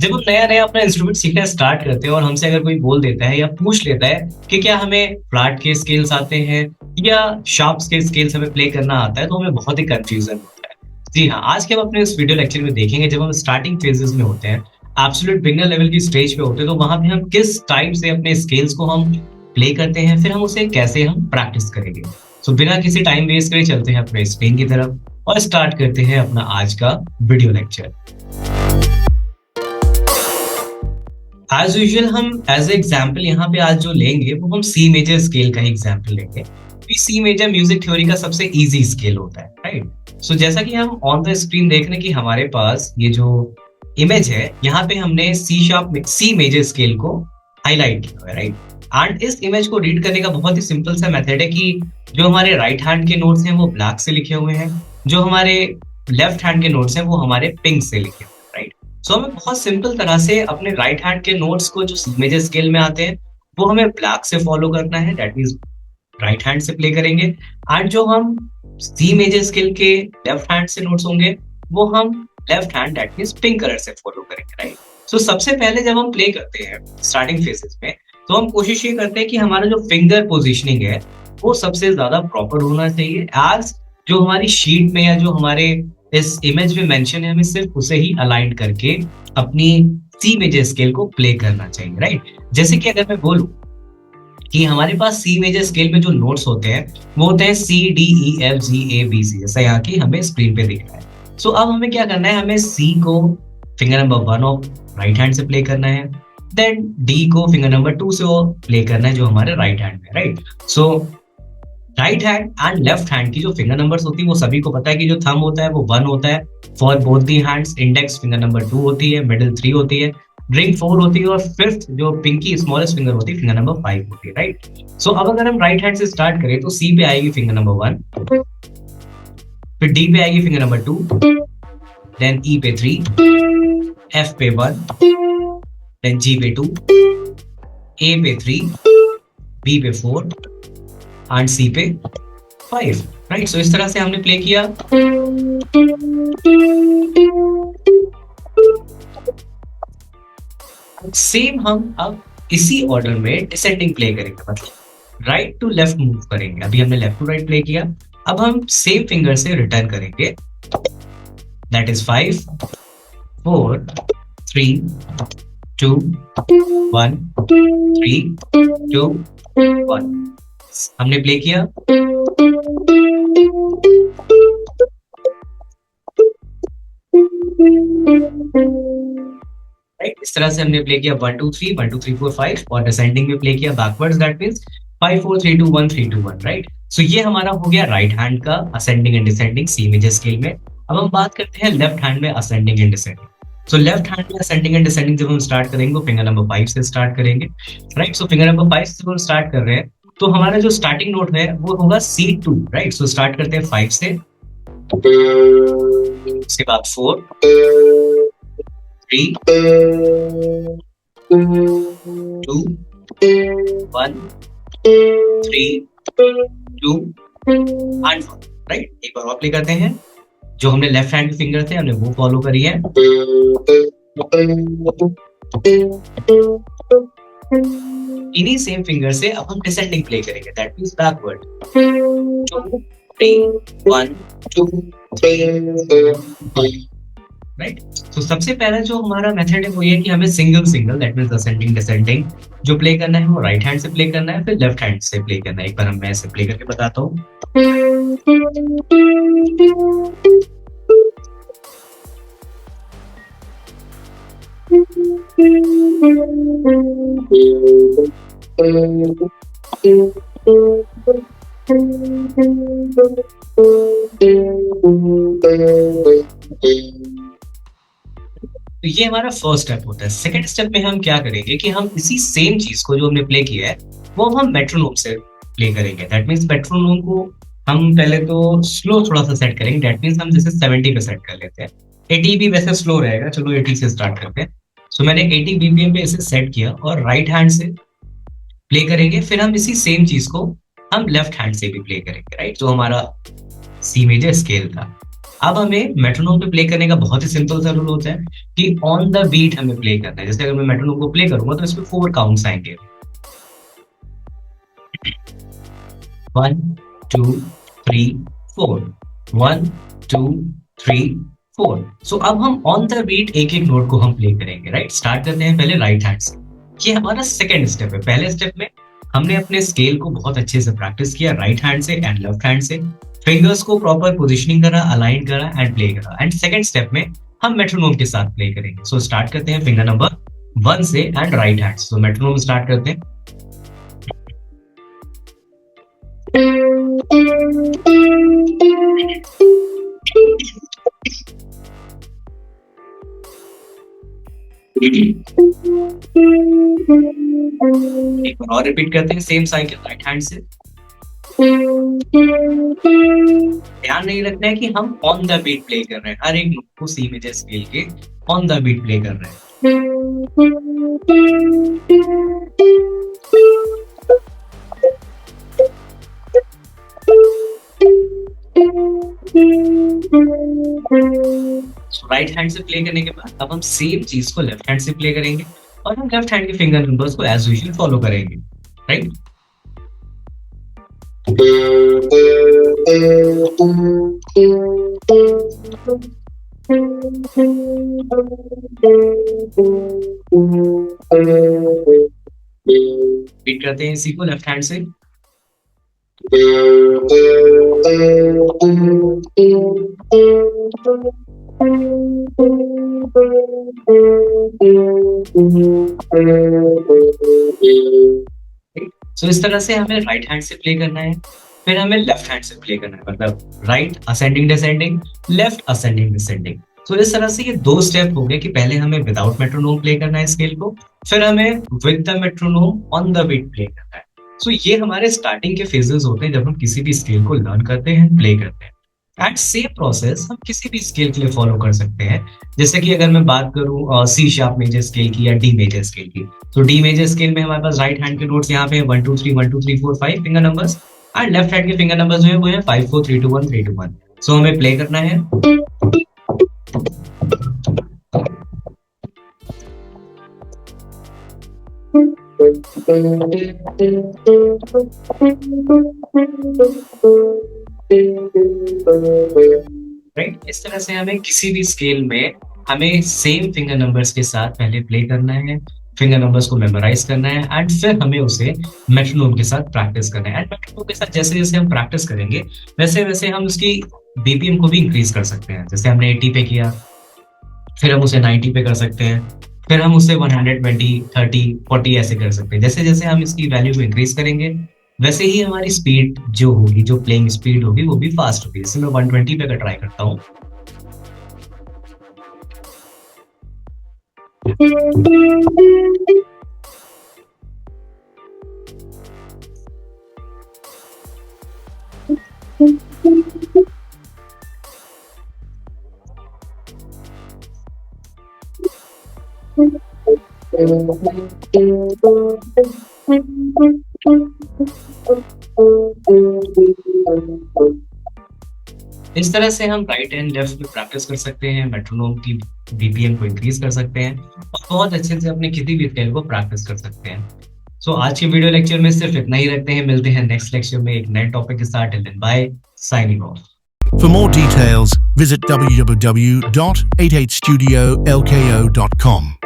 जब हम नया नया अपना इंस्ट्रूमेंट सीखना स्टार्ट करते हैं और हमसे अगर कोई बोल देता है या पूछ लेता है कि क्या हमें फ्लैट के स्केल्स आते हैं या शार्प्स के स्केल्स हमें प्ले करना आता है, तो हमें बहुत ही कंफ्यूजन होता है। जी हाँ, आज के हम अपने इस वीडियो लेक्चर में देखेंगे, जब हम स्टार्टिंग फेजेस में होते हैं, एब्सोल्यूट बिगिनर लेवल की स्टेज पे होते हैं, तो वहां पे हम किस टाइप से अपने स्केल्स को हम प्ले करते हैं, फिर हम उसे कैसे हम प्रैक्टिस करेंगे। सो बिना किसी टाइम वेस्ट करे चलते हैं अपने स्क्रीन की तरफ और स्टार्ट करते हैं अपना आज का वीडियो लेक्चर। एज यूजुअल हम एज एग्जाम्पल यहाँ पे आज जो लेंगे वो हम सी मेजर स्केल का एग्जाम्पल लेंगे। सी मेजर म्यूजिक थ्योरी का सबसे इजी स्केल होता है, राइट। सो जैसा कि हम ऑन द स्क्रीन देख रहे हैं कि हमारे पास ये जो इमेज है, यहाँ पे हमने C sharp C major scale को हाईलाइट किया है, राइट। एंड इस इमेज को रीड करने का बहुत ही सिंपल सा मेथड है कि जो हमारे राइट हैंड के नोट्स हैं वो ब्लैक से लिखे हुए हैं, जो हमारे लेफ्ट हैंड के नोट्स हैं वो हमारे पिंक से लिखे हुए हैं, राइट। सो हमें बहुत सिंपल तरह से अपने राइट हैंड के नोट्स को जो सी मेजर स्केल में आते हैं वो हमें ब्लैक से फॉलो करना है, दैट मींस राइट हैंड से प्ले करेंगे। एंड जो हम सी मेजर स्केल के लेफ्ट हैंड से नोट्स होंगे वो हम left hand that means pink colour से फॉलो करेंगे, राइट। सो सबसे पहले जब हम प्ले करते हैं स्टार्टिंग फेजेस में, तो हम कोशिश ये करते हैं कि हमारा जो फिंगर पोजिशनिंग है वो सबसे ज्यादा प्रॉपर होना चाहिए, एज जो हमारी शीट में या जो हमारे इस इमेज में मेंशन है, हमें सिर्फ उसे ही अलाइन करके अपनी सी मेजर स्केल को प्ले करना चाहिए, राइट। जैसे कि अगर मैं बोलूं कि हमारे पास सी मेजर स्केल में जो नोट्स होते हैं वो होते हैं C D E F G A B C, जैसा यहाँ की हमें स्क्रीन पे दिख रहा है। सो अब हमें क्या करना है, हमें सी को finger number 1 of right hand से प्ले करना है, देन डी को फिंगर नंबर 2 से प्ले करना है जो हमारे राइट हैंड में, right. So right hand and left hand की जो फिंगर नंबर्स होती है वो सभी को पता है कि जो थंब होता है वो 1 होता है for both the hands, index finger number 2 होती है, मिडिल 3 होती है, रिंग 4 होती है और फिफ्थ जो पिंकी स्मॉलेस्ट फिंगर होती है फिंगर नंबर 5 होती है, राइट। सो अब अगर हम राइट हैंड से स्टार्ट करें तो सी पे आएगी फिंगर नंबर 1, फिर डी पे आएगी फिंगर नंबर 2, देन ई पे 3, एफ पे 1, देन जी पे 2, ए पे 3, बी पे 4 एंड सी पे 5, राइट। सो इस तरह से हमने प्ले किया। सेम हम अब इसी ऑर्डर में डिसेंडिंग प्ले करेंगे, मतलब राइट टू लेफ्ट मूव करेंगे। अभी हमने लेफ्ट टू राइट प्ले किया, अब हम सेम फिंगर से रिटर्न करेंगे, दैट इज 5 4 3 2 1 3 2 1। हमने प्ले किया। राइट, इस तरह से हमने प्ले किया 1 2 3 1 2 3 4 5 और डिसेंडिंग में प्ले किया backwards, that means 5 4 3 2 1 3 2 1, right. So ये हमारा हो गया राइट हैंड का ascending and descending C major scale में। अब हम बात करते हैं लेफ्ट हैंड में ascending and descending. So left hand में असेंडिंग एंड डिसेंडिंग जब हम स्टार्ट करेंगे तो फिंगर नंबर 5 से स्टार्ट करेंगे, राइट। सो फिंगर नंबर 5 से हम स्टार्ट कर रहे हैं तो हमारा जो स्टार्टिंग नोट है वो होगा C2, राइट। सो स्टार्ट करते हैं 5 से, उसके बाद 4 3 2 1 3 2 एंड 4, राइट। एक बार और प्ले करते हैं, जो हमने लेफ्ट हैंड फिंगर थे हमने वो फॉलो करी है। इन्हीं सेम फिंगर से अब हम डिसेंडिंग प्ले करेंगे, दैट मींस बैकवर्ड 2 3 1 2 3 4, राइट। तो सबसे पहला जो हमारा मेथड है वो ये कि हमें single single that means ascending descending जो प्ले करना है वो राइट हैंड से प्ले करना है, फिर लेफ्ट हैंड से प्ले करना है। एक बार मैं ऐसे प्ले करके बताता हूँ। तो ये हमारा फर्स्ट स्टेप होता है। सेकंड स्टेप में हम क्या करेंगे कि हम इसी सेम चीज को जो हमने प्ले किया है वो हम मेट्रोनोम से प्ले करेंगे, दैट मींस मेट्रोनोम को हम पहले तो स्लो थोड़ा सा सेट करेंगे, दैट मींस हम जैसे 70 पे सेट कर लेते हैं। 80 भी वैसे स्लो रहेगा, चलो 80 से स्टार्ट करते हैं। सो मैंने 80 BPM पे इसे सेट किया और राइट हैंड से प्ले करेंगे, फिर हम इसी सेम चीज को हम लेफ्ट हैंड से भी प्ले करेंगे, राइट, जो हमारा सी मेजर स्केल था। अब हमें मेट्रोनोम पे प्ले करने का बहुत ही सिंपल सा रूल होता है कि ऑन द बीट हमें प्ले करना है। जैसे अगर मैं मेट्रोनोम को प्ले करूंगा तो इसमें 4 काउंट्स आएंगे, 1 2 3 4, 1 2 3 4। सो अब हम ऑन द बीट एक एक नोट को हम प्ले करेंगे, राइट। स्टार्ट करते हैं पहले राइट हैंड से। ये हमारा सेकंड स्टेप है। पहले स्टेप में हमने अपने स्केल को बहुत अच्छे से प्रैक्टिस किया राइट हैंड से एंड लेफ्ट हैंड से, फिंगर्स को प्रॉपर पोजिशनिंग करा, अलाइन करा एंड प्ले करा। एंड सेकंड स्टेप में हम मेट्रोनोम के साथ प्ले करेंगे। सो स्टार्ट करते हैं फिंगर नंबर 1 से and right hand. So metronome start करते हैं। एक बार और रिपीट करते हैं सेम साइकिल राइट हैंड से। ध्यान नहीं रखना है कि हम ऑन द बीट प्ले कर रहे हैं, हर एक नोट को सी मेजर स्केल के ऑन द बीट प्ले कर रहे हैं। राइट हैंड से प्ले करने के बाद अब हम सेम चीज को लेफ्ट हैंड से प्ले करेंगे और हम लेफ्ट हैंड के फिंगर नंबर्स को एज यूजुअल फॉलो करेंगे, राइट। बीट करते हैं इसी को लेफ्ट हैंड से। सो इस तरह से हमें राइट हैंड से प्ले करना है, फिर हमें लेफ्ट हैंड से प्ले करना है, मतलब right ascending descending, left ascending descending. तो इस तरह से ये 2 स्टेप हो गए कि पहले हमें विदाउट मेट्रोनोम प्ले करना है स्केल को, फिर हमें with the metronome on the beat play करना है। सो ये हमारे स्टार्टिंग के फेजेस होते हैं जब हम किसी भी स्केल को लर्न करते हैं, प्ले करते हैं। एंड सेम प्रोसेस हम किसी भी स्केल के लिए फॉलो कर सकते हैं। जैसे कि अगर मैं बात करूं सी शार्प मेजर स्केल की या डी मेजर स्केल की, तो डी मेजर स्केल में हमारे पास राइट हैंड के नोट्स यहाँ पे 1 2 3 1 2 3 4 5 finger numbers, and left hand के फिंगर नंबर्स जो है वो है 5 4 3 2 1 3 2 1। सो हमें प्ले करना है। राइट, इस तरह से हमें किसी भी स्केल में हमें सेम फिंगर नंबर्स के साथ पहले प्ले करना है, फिंगर नंबर्स को मेमोराइज करना है एंड फिर हमें उसे मेट्रोनोम के साथ प्रैक्टिस करना है। एंड मेट्रोनोम के साथ जैसे जैसे हम प्रैक्टिस करेंगे वैसे वैसे हम उसकी बीपीएम को भी इंक्रीज कर सकते हैं। जैसे हमने 80 पे किया, फिर हम उसे 90 पे कर सकते हैं, फिर हम उसे 120 30 40 ऐसे कर सकते हैं। जैसे जैसे हम इसकी वैल्यू को इंक्रीज करेंगे वैसे ही हमारी स्पीड जो होगी, जो प्लेइंग स्पीड होगी वो भी फास्ट होगी। जैसे मैं 120 पे का ट्राई करता हूँ। इस तरह से हम राइट एंड लेफ्ट में प्रैक्टिस कर सकते हैं, मेट्रोनोम की बीपीएम को इंक्रीज कर सकते हैं और बहुत अच्छे से अपने किसी भी स्केल को प्रैक्टिस कर सकते हैं। सो आज के वीडियो लेक्चर में सिर्फ इतना ही रखते हैं। मिलते हैं नेक्स्ट लेक्चर में एक नए टॉपिक के साथ। Till then bye, signing off. For more details, visit www.88studiolko.com.